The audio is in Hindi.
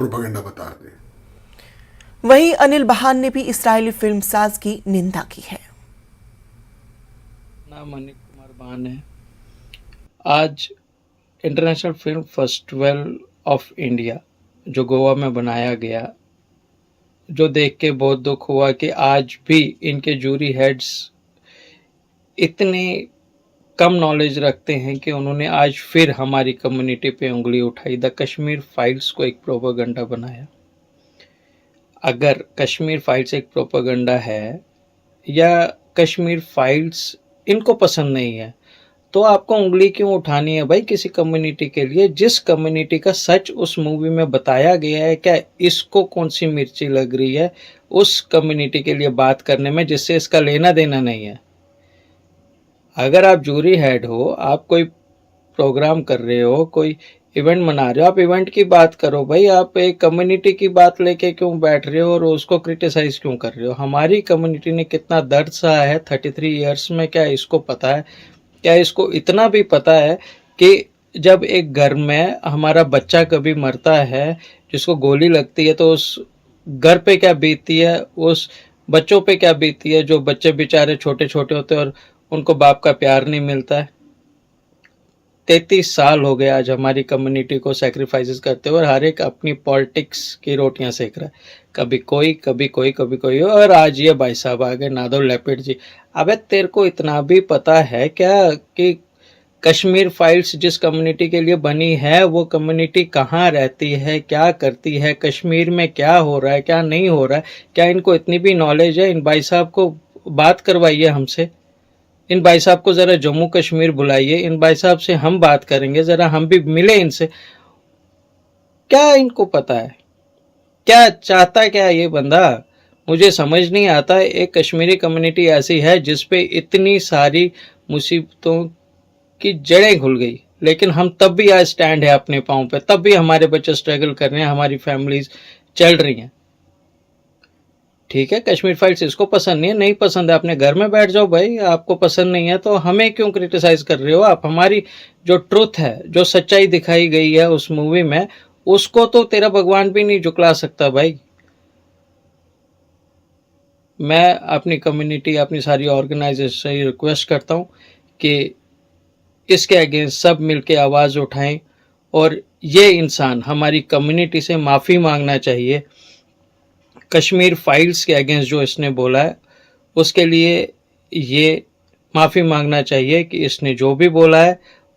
प्रोपेगेंडा बता दें। वहीं अनिल बहान ने भी इस्राएली फिल्मसाज की निंदा की है। नाम अनिल कुमार बहान है। आज international film festival of India जो गोवा में बनाया गया, जो देख के बहुत दुख हुआ कि आज भी इनके जूरी हेड्स इतने कम नॉलेज रखते हैं कि उन्होंने आज फिर हमारी कम्युनिटी पे उंगली उठाई। द कश्मीर फाइल्स को एक प्रोपेगेंडा बनाया। अगर कश्मीर फाइल्स एक प्रोपेगेंडा है या कश्मीर फाइल्स इनको पसंद नहीं है, तो आपको उंगली क्यों उठानी है भाई किसी कम्युनिटी के लिए? जिस कम्युनिटी का सच उस मूवी में बताया गया है, क्या इसको कौन सी मिर्ची लग रही है उस कम्युनिटी के लिए बात करने में जिससे इसका लेना देना नहीं है? अगर आप जूरी हेड हो, आप कोई प्रोग्राम कर रहे हो, कोई इवेंट मना रहे हो, आप इवेंट की बात करो भाई। आप एक कम्युनिटी की बात लेके क्यों बैठ रहे हो और उसको क्रिटिसाइज क्यों कर रहे हो? हमारी कम्युनिटी ने कितना दर्द सहा है 33 ईयर्स में, क्या इसको पता है? क्या इसको इतना भी पता है कि जब एक घर में हमारा बच्चा कभी मरता है, जिसको गोली लगती है, तो उस घर पे क्या बीतती है, उस बच्चों पे क्या बीतती है जो बच्चे बेचारे छोटे छोटे होते हैं और उनको बाप का प्यार नहीं मिलता है। 33 साल हो गए आज हमारी कम्युनिटी को सैक्रिफाइसेस करते हुए, और हर एक अपनी पॉलिटिक्स की रोटियां सेक रहा है। कभी कोई, कभी कोई, कभी कोई, और आज ये भाई साहब आ गए नादर लेपिड जी। अबे तेरे को इतना भी पता है क्या कि कश्मीर फाइल्स जिस कम्युनिटी के लिए बनी है वो कम्युनिटी कहाँ रहती है, क्या करती है, कश्मीर में क्या हो रहा है, क्या नहीं हो रहा है? क्या इनको इतनी भी नॉलेज है? इन भाई साहब को बात करवाइए हमसे। इन भाई साहब को ज़रा जम्मू कश्मीर बुलाइए, इन भाई साहब से हम बात करेंगे, ज़रा हम भी मिले इनसे। क्या इनको पता है? क्या चाहता क्या ये बंदा? मुझे समझ नहीं आता। एक कश्मीरी कम्युनिटी ऐसी है जिस पे इतनी सारी मुसीबतों की जड़ें घुल गई, लेकिन हम तब भी आज स्टैंड है अपने पाँव पे, तब भी हमारे बच्चे स्ट्रगल कर रहे हैं, हमारी फैमिलीज चल रही हैं। ठीक है, कश्मीर फाइल्स इसको पसंद नहीं है, नहीं पसंद है, अपने घर में बैठ जाओ भाई। आपको पसंद नहीं है तो हमें क्यों क्रिटिसाइज कर रहे हो आप? हमारी जो ट्रुथ है, जो सच्चाई दिखाई गई है उस मूवी में, उसको तो तेरा भगवान भी नहीं झुकला सकता भाई। मैं अपनी कम्युनिटी, अपनी सारी ऑर्गेनाइजेशन से रिक्वेस्ट करता हूँ कि इसके अगेंस्ट सब मिलके आवाज़ उठाएं, और ये इंसान हमारी कम्युनिटी से माफ़ी मांगना चाहिए। कश्मीर फाइल्स के अगेंस्ट जो इसने बोला है उसके लिए ये माफ़ी मांगना चाहिए कि इसने जो भी बोला है